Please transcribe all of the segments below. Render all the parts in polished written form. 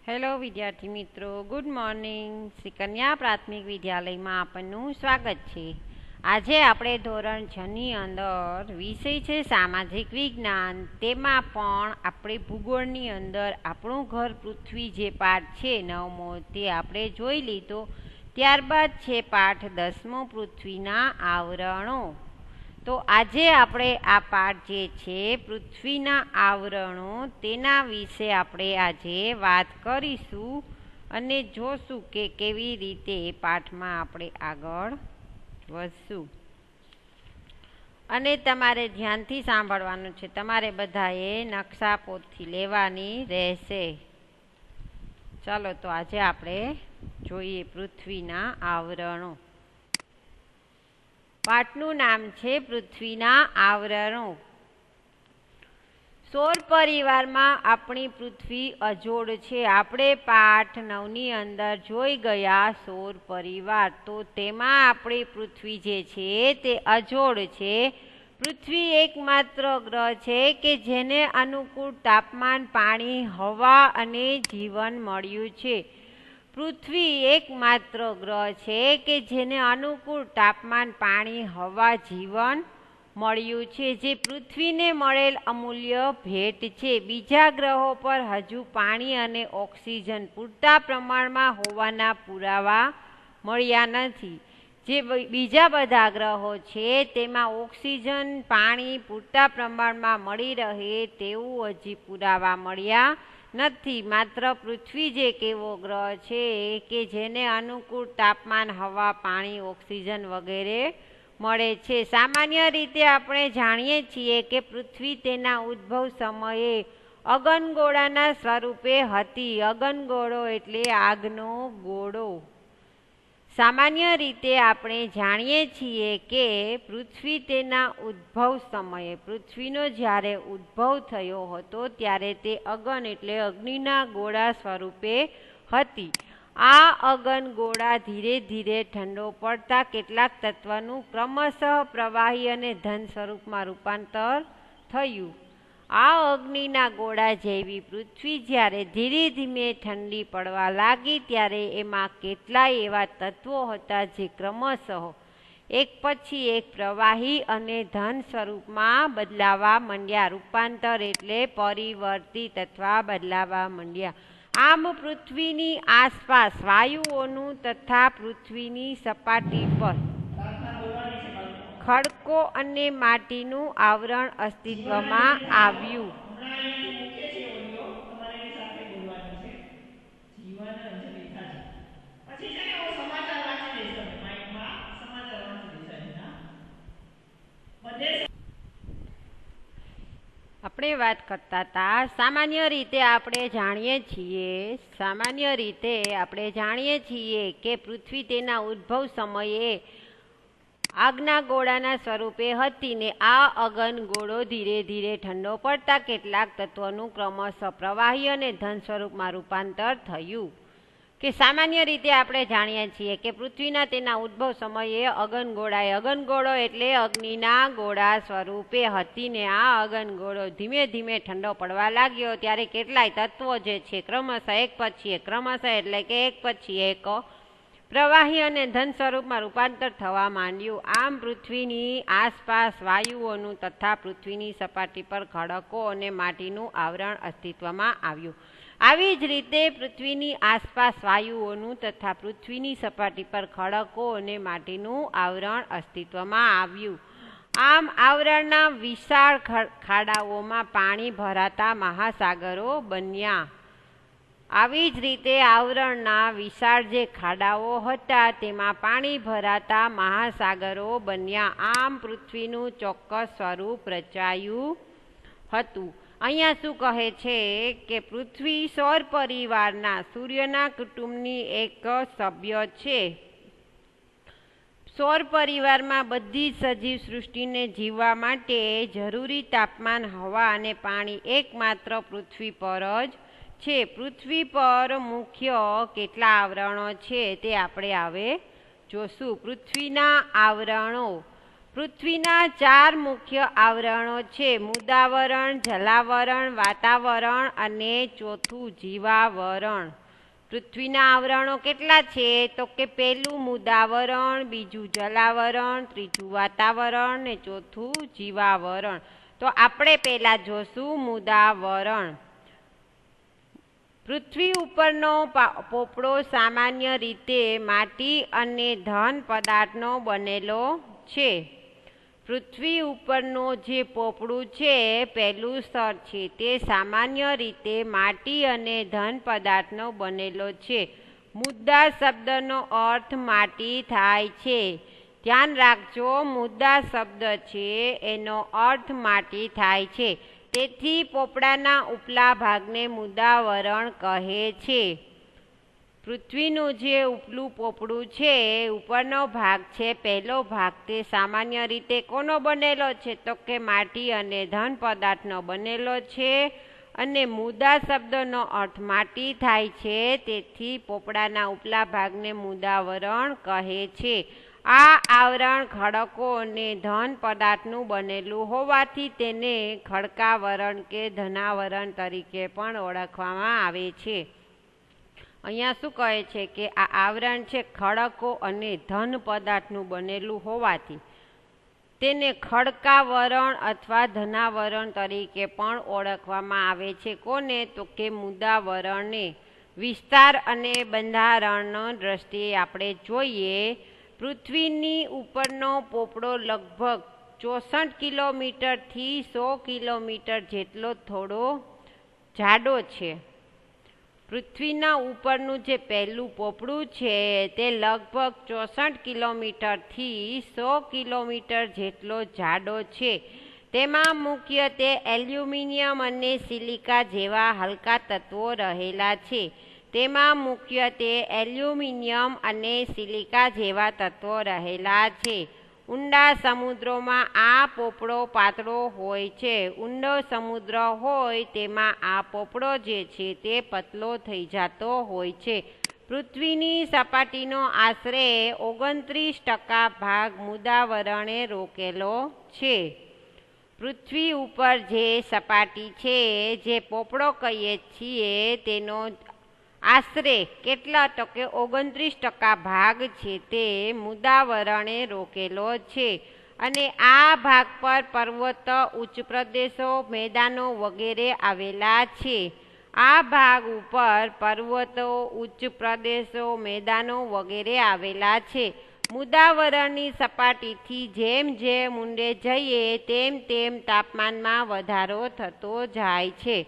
Hello વિદ્યાર્થી મિત્રો, good morning. Shri કન્યા પ્રાથમિક વિદ્યાલયમાં આપનું સ્વાગત છે. આજે આપણે ધોરણ 6ની અંદર વિષય છે સામાજિક વિજ્ઞાન. તેમાં પણ આપણે ભૂગોળની અંદર આપણું ઘર પૃથ્વી જે પાઠ છે 9મો તે આપણે જોઈ લીધો. ત્યારબાદ છે પાઠ 10મો પૃથ્વીના આવરણો. તો આજે આપણે આ પાઠ જે છે પૃથ્વીના આવરણો તેના વિશે આપણે આજે વાત કરીશું અને જોશું કે કેવી રીતે પાઠમાં આપણે આગળ વધશું. અને તમારે ધ્યાનથી સાંભળવાનું છે. તમારે બધાએ નકશા પોથી લેવાની રહેશે. ચાલો તો આજે આપણે જોઈએ પૃથ્વીના આવરણો. પાઠનું નામ છે પૃથ્વીના આવરણો. સૌર પરિવારમાં આપણી પૃથ્વી અજોડ છે. આપણે પાઠ 9ની અંદર જોઈ ગયા સૌર પરિવાર. તો તેમાં આપણી પૃથ્વી જે છે તે અજોડ છે. પૃથ્વી એકમાત્ર ગ્રહ છે કે જેને અનુકૂળ તાપમાન, પાણી, હવા અને જીવન મળ્યું છે. પૃથ્વી એકમાત્ર ગ્રહ છે કે જેને અનુકૂળ તાપમાન, પાણી, હવા, જીવન મળ્યું છે, જે પૃથ્વીને મળેલ અમૂલ્ય ભેટ છે. બીજા ગ્રહો પર હજુ પાણી અને ઓક્સિજન પૂરતા પ્રમાણમાં હોવાના પુરાવા મળ્યા નથી. જે બીજા બધા ગ્રહો છે તેમાં ઓક્સિજન, પાણી પૂરતા પ્રમાણમાં મળી રહે તેવું હજી પુરાવા મળ્યા નથી. માત્ર પૃથ્વી જ એક એવો ગ્રહ છે કે જેને અનુકૂળ તાપમાન, હવા, પાણી, ઓક્સિજન વગેરે મળે છે. સામાન્ય રીતે આપણે જાણીએ છીએ કે પૃથ્વી તેના ઉદ્ભવ સમયે અગનગોળાના સ્વરૂપે હતી. અગનગોળો એટલે આગનો ગોળો. સામાન્ય રીતે આપણે જાણીએ છીએ કે પૃથ્વી તેના ઉદ્ભવ સમયે, પૃથ્વીનો જ્યારે ઉદ્ભવ થયો હતો ત્યારે તે અગન એટલે અગ્નિના ગોળા સ્વરૂપે હતી. આ અગન ગોળા ધીરે ધીરે ઠંડો પડતા કેટલાક તત્વનું ક્રમશઃ પ્રવાહી અને ધન સ્વરૂપમાં રૂપાંતર થયું. આ અગ્નિના ગોળા જેવી પૃથ્વી જ્યારે ધીરે ધીમે ઠંડી પડવા લાગી ત્યારે એમાં કેટલાય એવા તત્વો હતા જે ક્રમશઃ એક પછી એક પ્રવાહી અને ધન સ્વરૂપમાં બદલાવા માંડ્યા. રૂપાંતર એટલે પરિવર્તિત અથવા બદલાવા માંડ્યા. આમ પૃથ્વીની આસપાસ વાયુઓનું તથા પૃથ્વીની સપાટી પર ખડકો અને માટીનું આવરણ અસ્તિત્વમાં આવ્યું. આપણે વાત કરતા હતા સામાન્ય રીતે આપણે જાણીએ છીએ કે પૃથ્વી તેના ઉદ્ભવ સમયે આગના ગોળાના સ્વરૂપે હતી ને આ અગન ગોળો ધીરે ધીરે ઠંડો પડતા કેટલાક તત્વોનું ક્રમશઃ પ્રવાહી અને ધન સ્વરૂપમાં રૂપાંતર થયું. કે સામાન્ય રીતે આપણે જાણીએ છીએ કે પૃથ્વીના તેના ઉદ્ભવ સમયે અગનગોળો એટલે અગ્નિના ગોળા સ્વરૂપે હતી ને આ અગનગોળો ધીમે ધીમે ઠંડો પડવા લાગ્યો ત્યારે કેટલાય તત્વો જે છે ક્રમશઃ એક પછી એક પ્રવાહી અને ધન સ્વરૂપમાં રૂપાંતર થવા માંડ્યું. આમ પૃથ્વીની આસપાસ વાયુઓનું તથા પૃથ્વીની સપાટી પર ખડકો અને માટીનું આવરણ અસ્તિત્વમાં આવ્યું. આવી જ રીતે પૃથ્વીની આસપાસ વાયુઓનું તથા પૃથ્વીની સપાટી પર ખડકો અને માટીનું આવરણ અસ્તિત્વમાં આવ્યું. આમ આવરણના વિશાળ ખાડાઓમાં પાણી ભરાતા મહાસાગરો બન્યા. આવી જ રીતે આવરણના વિશાળ જે ખાડાઓ હતા તેમાં પાણી ભરાતા મહાસાગરો બન્યા. આમ પૃથ્વીનું ચોક્કસ સ્વરૂપ રચાયું હતું. અહીંયા શું કહે છે કે પૃથ્વી સૌર પરિવારના સૂર્યના કુટુંબની એક સભ્ય છે. સૌર પરિવારમાં બધી સજીવ સૃષ્ટિને જીવવા માટે જરૂરી તાપમાન, હવા અને પાણી એકમાત્ર પૃથ્વી પર જ છે. પૃથ્વી પર મુખ્ય કેટલા આવરણો છે તે આપણે હવે જોશું. પૃથ્વીના આવરણો. પૃથ્વીના 4 મુખ્ય આવરણો છે: મુદાવરણ, જલાવરણ, વાતાવરણ અને ચોથું જીવાવરણ. પૃથ્વીના આવરણો કેટલા છે? તો કે પહેલું મુદાવરણ, બીજું જલાવરણ, ત્રીજું વાતાવરણ ને ચોથું જીવાવરણ. તો આપણે પહેલા જોશું મુદાવરણ. પૃથ્વી ઉપરનો પોપડો સામાન્ય રીતે માટી અને ઘન પદાર્થનો બનેલો છે. પૃથ્વી ઉપરનું જે પોપડું છે, પહેલું સ્તર છે, તે સામાન્ય રીતે માટી અને ઘન પદાર્થનો બનેલો છે. મુદ્દા શબ્દનો અર્થ માટી થાય છે. ધ્યાન રાખજો, મુદ્દા શબ્દ છે એનો અર્થ માટી થાય છે. તેથી પોપડાના ઉપલા ભાગને મુદાવરણ કહે છે. પૃથ્વીનું જે ઉપલું પોપડું છે, ઉપરનો ભાગ છે, પહેલો ભાગ, તે સામાન્ય રીતે કોનો બનેલો છે? તો કે માટી અને ઘન પદાર્થનો બનેલો છે. અને મુદ્દા શબ્દનો અર્થ માટી થાય છે. તેથી પોપડાના ઉપલા ભાગને મુદાવરણ કહે છે. આ આવરણ ખડકો અને ઘન પદાર્થનું બનેલું હોવાથી તેને ખડકાવરણ કે ધનાવરણ તરીકે પણ ઓળખવામાં આવે છે. અહીંયા શું કહે છે કે આ આવરણ છે ખડકો અને ઘન પદાર્થનું બનેલું હોવાથી તેને ખડકાવરણ અથવા ધનાવરણ તરીકે પણ ઓળખવામાં આવે છે. કોને? તો કે મુદાવરણને. વિસ્તાર અને બંધારણની દ્રષ્ટિએ આપણે જોઈએ, પૃથ્વીની ઉપરનો પોપડો લગભગ 64 કિલોમીટરથી 100 કિલોમીટર જેટલો થોડો જાડો છે. પૃથ્વીના ઉપરનું જે પહેલું પોપડું છે તે લગભગ 64 કિલોમીટરથી 100 કિલોમીટર જેટલો જાડો છે. તેમાં મુખ્યત્વે એલ્યુમિનિયમ અને સિલિકા જેવા હલકા તત્વો રહેલા છે. તેમાં મુખ્યત્વે એલ્યુમિનિયમ અને સિલિકા જેવા તત્વો રહેલા છે. ઊંડા સમુદ્રોમાં આ પોપડો પાતળો હોય છે. ઊંડો સમુદ્ર હોય તેમાં આ પોપડો જે છે તે પતલો થઈ જતો હોય છે. પૃથ્વીની સપાટીનો આશરે 29% ભાગ મુદાવરણે રોકેલો છે. પૃથ્વી ઉપર જે સપાટી છે, જે પોપડો કહીએ છીએ, તેનો આશરે કેટલા? તો કે 29% ભાગ છે તે મુદાવરણે રોકેલો છે. અને આ ભાગ પર પર્વતો, ઉચ્ચ પ્રદેશો, મેદાનો વગેરે આવેલા છે. આ ભાગ ઉપર પર્વતો, ઉચ્ચ પ્રદેશો, મેદાનો વગેરે આવેલા છે. મુદાવરણની સપાટીથી જેમ જેમ ઊંડે જઈએ તેમ તેમ તાપમાનમાં વધારો થતો જાય છે.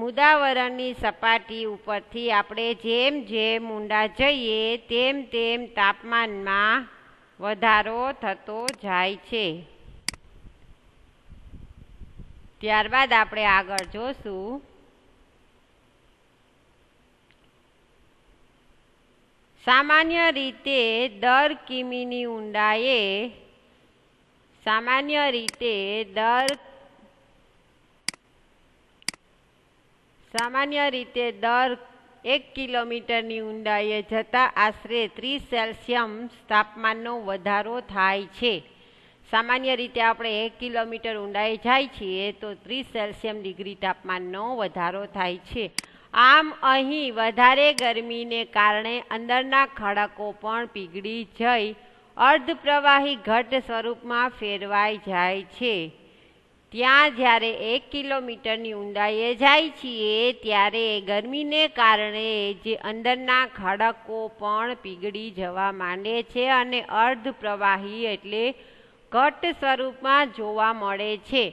મુદાવરણની સપાટી ઉપરથી આપણે જેમ જેમ ઊંડા જઈએ તેમ તેમ તાપમાનમાં વધારો થતો જાય છે. ત્યારબાદ આપણે આગળ જોશું સામાન્ય રીતે દર કિમીની ઊંડાઈએ સામાન્ય રીતે દર 1 કિલોમીટરની ઊંડાઈએ જતાં આશરે 30 સેલ્સિયસ તાપમાનનો વધારો થાય છે. સામાન્ય રીતે આપણે 1 કિલોમીટર ઊંડાઈએ જાય છીએ તો 30 સેલ્સિયસ ડિગ્રી તાપમાનનો વધારો થાય છે. આમ અહીં વધારે ગરમીને કારણે અંદરના ખડકો પણ પીગળી જઈ અર્ધપ્રવાહી ઘટ સ્વરૂપમાં ફેરવાઈ જાય છે. ત્યાં જ્યારે 1 કિલોમીટરની ઊંડાઈએ જાય છીએ ત્યારે ગરમીને કારણે જે અંદરના ખડકો પણ પીગળી જવા માંડે છે અને અર્ધપ્રવાહી એટલે ઘટ સ્વરૂપમાં જોવા મળે છે.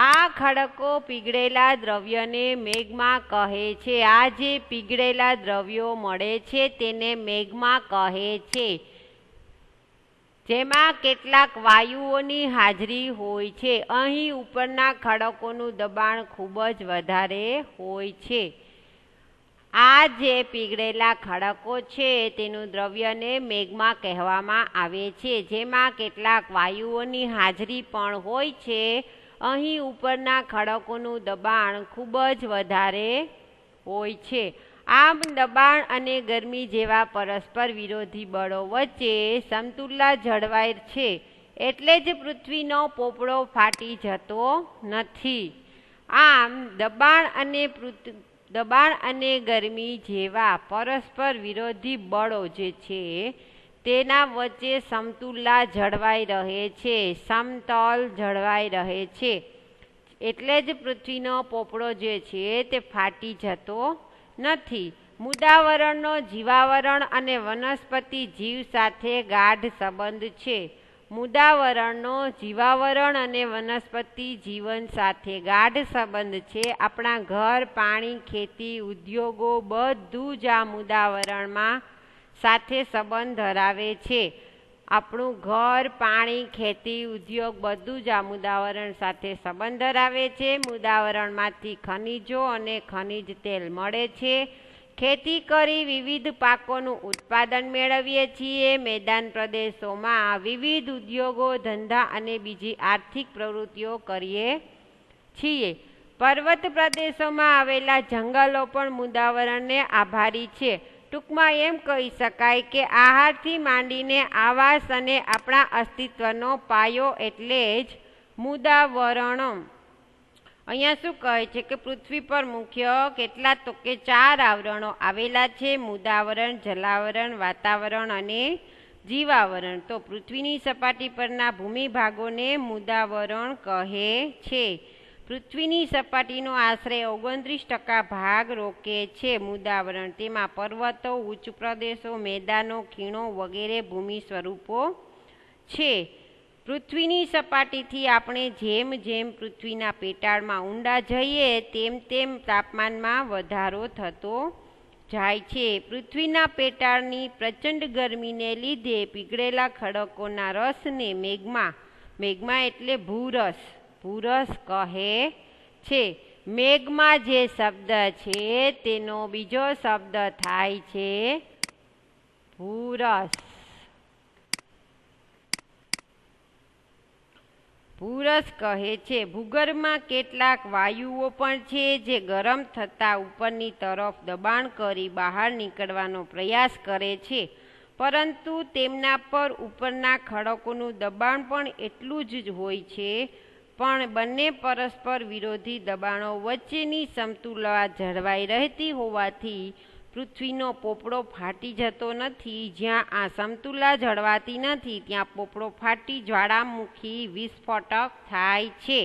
આ ખડકો પીગળેલા દ્રવ્યને મેગ્મા કહે છે. આ જે પીગળેલા દ્રવ્યો મળે છે તેને મેગ્મા કહે છે, જેમાં કેટલાક વાયુઓની હાજરી હોય છે. અહીં ઉપરના ખડકોનું દબાણ ખૂબ જ વધારે હોય છે. આ જે પીગળેલા ખડકો છે તેનું દ્રવ્યને મેગ્મા કહેવામાં આવે છે, જેમાં કેટલાક વાયુઓની હાજરી પણ હોય છે. અહીં ઉપરના ખડકોનું દબાણ ખૂબ જ વધારે હોય છે. આમ દબાણ અને ગરમી જેવા પરસ્પર વિરોધી બળો વચ્ચે સમતુલા જળવાય છે. એટલે જ પૃથ્વીનો પોપડો ફાટી જતો નથી. આમ દબાણ અને ગરમી જેવા પરસ્પર વિરોધી બળો જે છે તેના વચ્ચે સમતુલા જળવાઈ રહે છે, સમતોલ જળવાઈ રહે છે. એટલે જ પૃથ્વીનો પોપડો જે છે તે ફાટી જતો નથી. મુદાવરણનો જીવાવરણ અને વનસ્પતિ જીવ સાથે ગાઢ સંબંધ છે. મુદાવરણનો જીવાવરણ અને વનસ્પતિ જીવન સાથે ગાઢ સંબંધ છે. આપણા ઘર, પાણી, ખેતી, ઉદ્યોગો બધું જ આ મુદાવરણમાં સાથે સંબંધ ધરાવે છે. આપણું ઘર, પાણી, ખેતી, ઉદ્યોગ બધું જ આ મુદાવરણ સાથે સંબંધ ધરાવે છે. મુદાવરણમાંથી ખનિજો અને ખનિજ તેલ મળે છે. ખેતી કરી વિવિધ પાકોનું ઉત્પાદન મેળવીએ છીએ. મેદાન પ્રદેશોમાં વિવિધ ઉદ્યોગો, ધંધા અને બીજી આર્થિક પ્રવૃત્તિઓ કરીએ છીએ. પર્વત પ્રદેશોમાં આવેલા જંગલો પણ મુદાવરણને આભારી છે. ટૂંકમાં એમ કહી શકાય કે આહારથી માંડીને આવાસ અને આપણા અસ્તિત્વનો પાયો એટલે જ મુદાવરણ. અહીંયા શું કહે છે કે પૃથ્વી પર મુખ્ય કેટલા તો કે 4 આવરણો આવેલા છે: મુદાવરણ, જલાવરણ, વાતાવરણ અને જીવાવરણ. તો પૃથ્વીની સપાટી પરના ભૂમિ ભાગોને મુદાવરણ કહે છે. પૃથ્વીની સપાટીનો આશરે 29% ભાગ રોકે છે મુદાવરણ. તેમાં પર્વતો, ઉચ્ચ પ્રદેશો, મેદાનો, ખીણો વગેરે ભૂમિ સ્વરૂપો છે. પૃથ્વીની સપાટીથી આપણે જેમ જેમ પૃથ્વીના પેટાળમાં ઊંડા જઈએ તેમ તાપમાનમાં વધારો થતો જાય છે. પૃથ્વીના પેટાળની પ્રચંડ ગરમીને લીધે પીગળેલા ખડકોના રસને મેગ્મા એટલે ભૂરસ કહે છે. મેઘમાં જે શબ્દ છે તેનો બીજો શબ્દ થાય છે ભૂરસ. ભૂરસ કહે છે. ભૂગર્ભમાં કેટલાક વાયુઓ પણ છે જે ગરમ થતાં ઉપરની તરફ દબાણ કરી બહાર નીકળવાનો પ્રયાસ કરે છે, પરંતુ તેમના પર ઉપરના ખડકોનું દબાણ પણ એટલું જ હોય છે. પણ બંને પરસ્પર વિરોધી દબાણો વચ્ચેની સમતુલા જળવાઈ રહેતી હોવાથી પૃથ્વીનો પોપડો ફાટી જતો નથી. જ્યાં આ સમતુલા જળવાતી નથી ત્યાં પોપડો ફાટી જ્વાળામુખી વિસ્ફોટક થાય છે.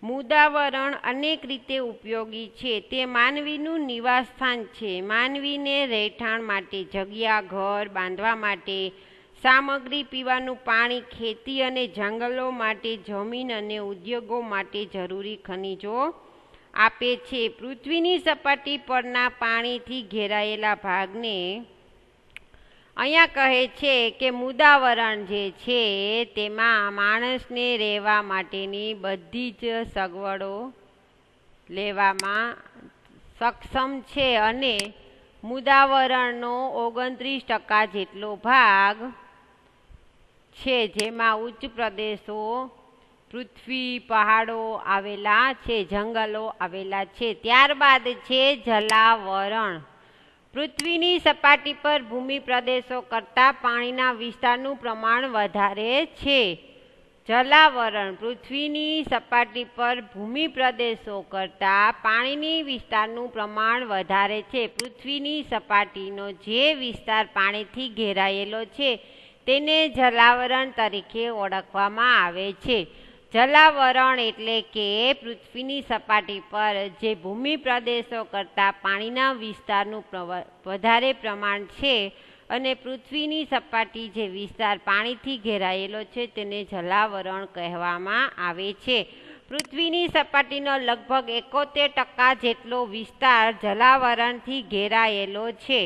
મુદાવરણ અનેક રીતે ઉપયોગી છે. તે માનવીનું નિવાસસ્થાન છે. માનવીને રહેઠાણ માટે જગ્યા, ઘર બાંધવા માટે સામગ્રી, પીવાનું પાણી, ખેતી અને જંગલો માટે જમીન અને ઉદ્યોગો માટે જરૂરી ખનિજો આપે છે. પૃથ્વીની સપાટી પરના પાણીથી ઘેરાયેલા ભાગને અહીંયા કહે છે કે મુદાવરણ જે છે તેમાં માણસને રહેવા માટેની બધી જ સગવડો લેવામાં સક્ષમ છે અને મુદાવરણનો 29% જેટલો ભાગ છે, જેમાં ઉચ્ચ પ્રદેશો, પૃથ્વી, પહાડો આવેલા છે, જંગલો આવેલા છે. ત્યારબાદ છે જલાવરણ. પૃથ્વીની સપાટી પર ભૂમિ પ્રદેશો કરતાં પાણીના વિસ્તારનું પ્રમાણ વધારે છે. જલાવરણ. પૃથ્વીની સપાટી પર ભૂમિ પ્રદેશો કરતાં પાણીની વિસ્તારનું પ્રમાણ વધારે છે. પૃથ્વીની સપાટીનો જે વિસ્તાર પાણીથી ઘેરાયેલો છે તેને જલાવરણ તરીકે ઓળખવામાં આવે છે. જલાવરણ એટલે કે પૃથ્વીની સપાટી પર જે ભૂમિ પ્રદેશો કરતાં પાણીના વિસ્તારનું વધારે પ્રમાણ છે અને પૃથ્વીની સપાટી જે વિસ્તાર પાણીથી ઘેરાયેલો છે તેને જલાવરણ કહેવામાં આવે છે. પૃથ્વીની સપાટીનો લગભગ 71% જેટલો વિસ્તાર જલાવરણથી ઘેરાયેલો છે.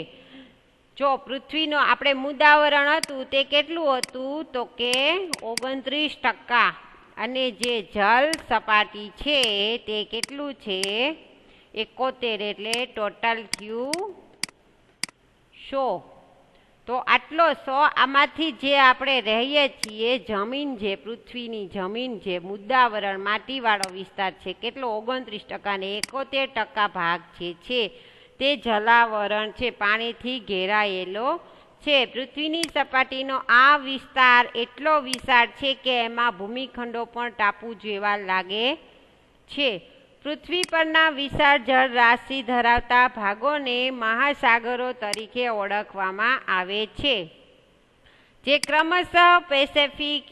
જો પૃથ્વીનો આપણે મુદાવરણ હતું તે કેટલું હતું તો કે 29%, અને જે જલ સપાટી છે તે કેટલું છે 71, એટલે ટોટલ થયું 100. તો આટલો 100 આમાંથી જે આપણે રહીએ છીએ જમીન, જે પૃથ્વીની જમીન, જે મુદાવરણ માટીવાળો વિસ્તાર છે કેટલો 29%, અને 71% ભાગ જે છે તે જલાવરણ છે, પાણીથી ઘેરાયેલો છે. પૃથ્વીની સપાટીનો આ વિસ્તાર એટલો વિશાળ છે કે એમાં ભૂમિખંડો પણ ટાપુ જેવા લાગે છે. પૃથ્વી પરના વિશાળ જળ રાશિ ધરાવતા ભાગોને મહાસાગરો તરીકે ઓળખવામાં આવે છે, જે ક્રમશઃ પેસિફિક,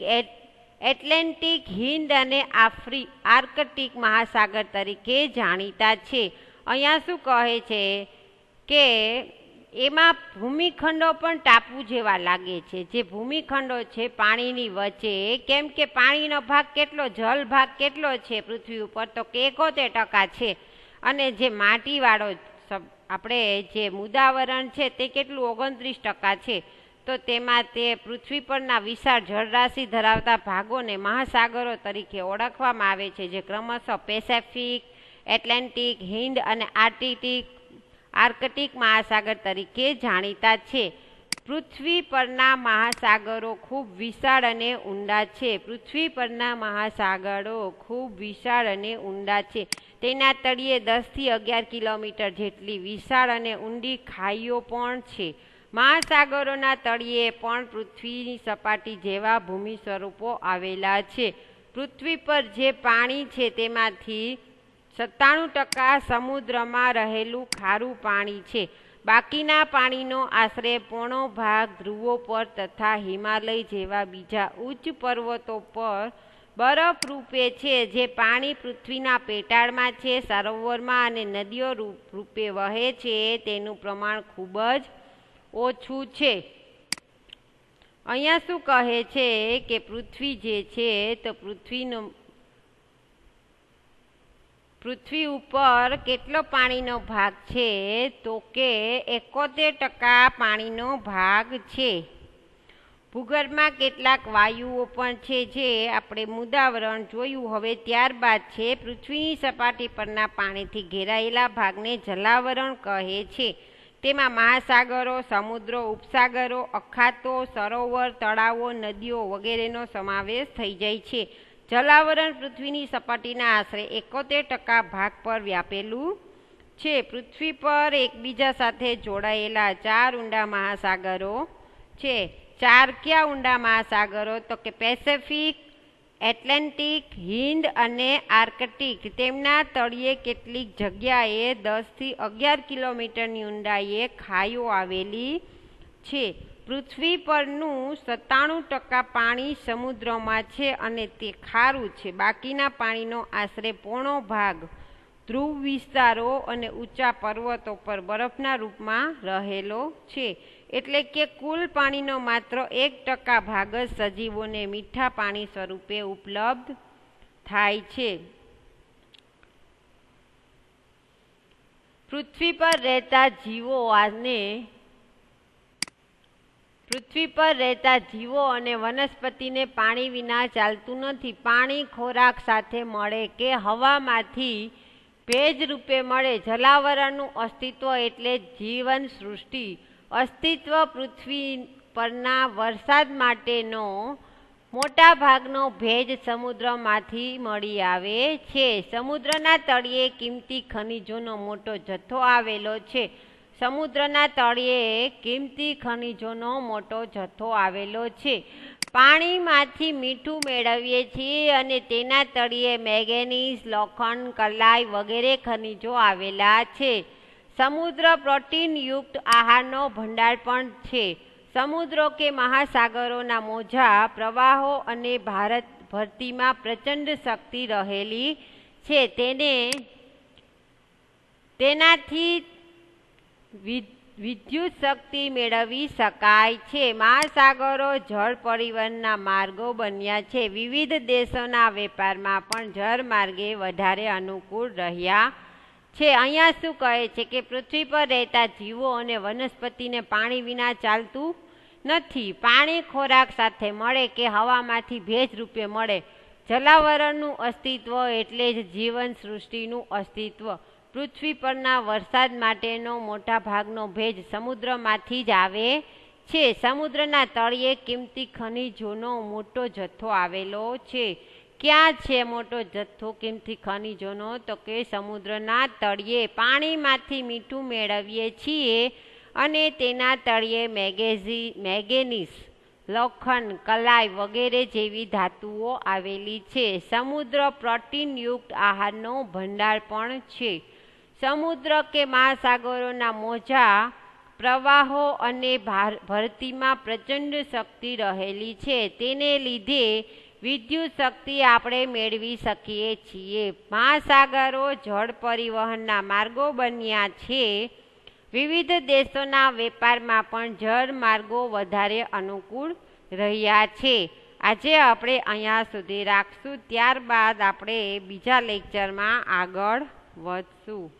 એટલાન્ટિક, હિન્દ અને આર્કટિક મહાસાગર તરીકે જાણીતા છે. અહીંયા શું કહે છે કે એમાં ભૂમિખંડો પણ ટાપુ જેવા લાગે છે. જે ભૂમિખંડો છે પાણીની વચ્ચે, કેમ કે પાણીનો ભાગ કેટલો, જળ ભાગ કેટલો છે પૃથ્વી ઉપર, તો કે 71% છે. અને જે માટીવાળો આપણે જે મૃદાવરણ છે તે કેટલું 29% છે. તો તેમાં તે પૃથ્વી પરના વિશાળ જળરાશિ ધરાવતા ભાગોને મહાસાગરો તરીકે ઓળખવામાં આવે છે, જે ક્રમશઃ પેસિફિક, એટલાન્ટિક, હિન્દ અને આર્કટિક મહાસાગર તરીકે જાણીતા છે. પૃથ્વી પરના મહાસાગરો ખૂબ વિશાળ અને ઊંડા છે. પૃથ્વી પરના મહાસાગરો ખૂબ વિશાળ અને ઊંડા છે. તેના તળિયે 10 થી 11 કિલોમીટર જેટલી વિશાળ અને ઊંડી ખાઈઓ પણ છે. મહાસાગરોના તળિયે પણ પૃથ્વીની સપાટી જેવા ભૂમિ સ્વરૂપો આવેલા છે. પૃથ્વી પર જે પાણી છે તેમાંથી 97% સમુદ્રમાં રહેલું ખારું પાણી છે. બાકીના પાણીનો આશરે પોણો ભાગ ધ્રુવો પર તથા હિમાલય જેવા બીજા ઉચ્ચ પર્વતો પર બરફ રૂપે છે. જે પાણી પૃથ્વીના પેટાળમાં છે, સરોવરમાં અને નદીઓ રૂપે વહે છે, તેનું પ્રમાણ ખૂબ જ ઓછું છે. અહીંયા શું કહે છે કે પૃથ્વી જે છે તો પૃથ્વી ઉપર કેટલો પાણીનો ભાગ છે, તો કે 71% પાણીનો ભાગ છે. ભૂગર્ભમાં કેટલાક વાયુઓ પણ છે, જે આપણે મૃદાવરણ જોયું. હવે ત્યારબાદ છે પૃથ્વીની સપાટી પરના પાણીથી ઘેરાયેલા ભાગને જલાવરણ કહે છે. તેમાં મહાસાગરો, સમુદ્રો, ઉપસાગરો, અખાતો, સરોવર, તળાવો, નદીઓ વગેરેનો સમાવેશ થઈ જાય છે. જલાવરણ પૃથ્વીની સપાટીના આશરે 71% ભાગ પર વ્યાપેલું છે. પૃથ્વી પર એકબીજા સાથે જોડાયેલા 4 ઊંડા મહાસાગરો છે. 4 કયા ઊંડા મહાસાગરો, તો કે પેસિફિક, એટલાન્ટિક, હિન્દ અને આર્કટિક. તેમના તળિયે કેટલીક જગ્યાએ 10 થી 11 કિલોમીટરની ઊંડાઈએ ખાઈઓ આવેલી છે. પૃથ્વી પરનું 97% પાણી સમુદ્રમાં છે અને તે ખારું છે. બાકીના પાણીનો આશરે પોણો ભાગ ધ્રુવ વિસ્તારો અને ઊંચા પર્વતો પર બરફના રૂપમાં રહેલો છે. એટલે કે કુલ પાણીનો માત્ર 1% ભાગ જ સજીવોને મીઠા પાણી સ્વરૂપે ઉપલબ્ધ થાય છે. પૃથ્વી પર રહેતા જીવો અને વનસ્પતિને પાણી વિના ચાલતું નથી. પાણી ખોરાક સાથે મળે કે હવામાંથી ભેજ રૂપે મળે. જલાવરણનું અસ્તિત્વ એટલે જીવન સૃષ્ટિ. અસ્તિત્વ પૃથ્વી પરના વરસાદ માટેનો મોટા ભાગનો ભેજ સમુદ્રમાંથી મળી આવે છે. સમુદ્રના તળિયે કિંમતી ખનિજોનો મોટો જથ્થો આવેલો છે. પાણીમાંથી મીઠું મેળવીએ છીએ અને તેના તળિયે મેંગેનીઝ, લોખંડ, કલાઈ વગેરે ખનિજો આવેલા છે. સમુદ્ર પ્રોટીનયુક્ત આહારનો ભંડાર પણ છે. સમુદ્રો કે મહાસાગરોના મોજા, પ્રવાહો અને ભરતીમાં પ્રચંડ શક્તિ રહેલી છે. તેનાથી વિદ્યુત શક્તિ મેળવી શકાય છે. મહાસાગરો જળ પરિવહનના માર્ગો બન્યા છે. વિવિધ દેશોના વેપારમાં પણ જળમાર્ગે વધારે અનુકૂળ રહ્યા છે. અહીંયા શું કહે છે કે પૃથ્વી પર રહેતા જીવો અને વનસ્પતિને પાણી વિના ચાલતું નથી. પાણી ખોરાક સાથે મળે કે હવામાંથી ભેજ રૂપે મળે. જલાવરણનું અસ્તિત્વ એટલે જ જીવન સૃષ્ટિનું અસ્તિત્વ. પૃથ્વી પરના વરસાદ માટેનો મોટા ભાગનો ભેજ સમુદ્રમાંથી જ આવે છે. સમુદ્રના તળિયે કિંમતી ખનિજોનો મોટો જથ્થો આવેલો છે. ક્યાં છે મોટો જથ્થો કિંમતી ખનિજોનો? તો કે સમુદ્રના તળિયે. પાણીમાંથી મીઠું મેળવીએ છીએ અને તેના તળિયે મેંગેનીઝ, લોખંડ, કલાય વગેરે જેવી ધાતુઓ આવેલી છે. સમુદ્ર પ્રોટીનયુક્ત આહારનો ભંડાર પણ છે. સમુદ્ર કે મહાસાગરોના મોજા, પ્રવાહો અને ભરતીમાં પ્રચંડ શક્તિ રહેલી છે. તેને લીધે વિદ્યુત શક્તિ આપણે મેળવી શકીએ છીએ. મહાસાગરો જળ પરિવહનના માર્ગો બન્યા છે. વિવિધ દેશોના વેપારમાં પણ જળ માર્ગો વધારે અનુકૂળ રહ્યા છે. આજે આપણે અહીંયા સુધી રાખશું. ત્યારબાદ આપણે બીજા લેક્ચરમાં આગળ વધશું.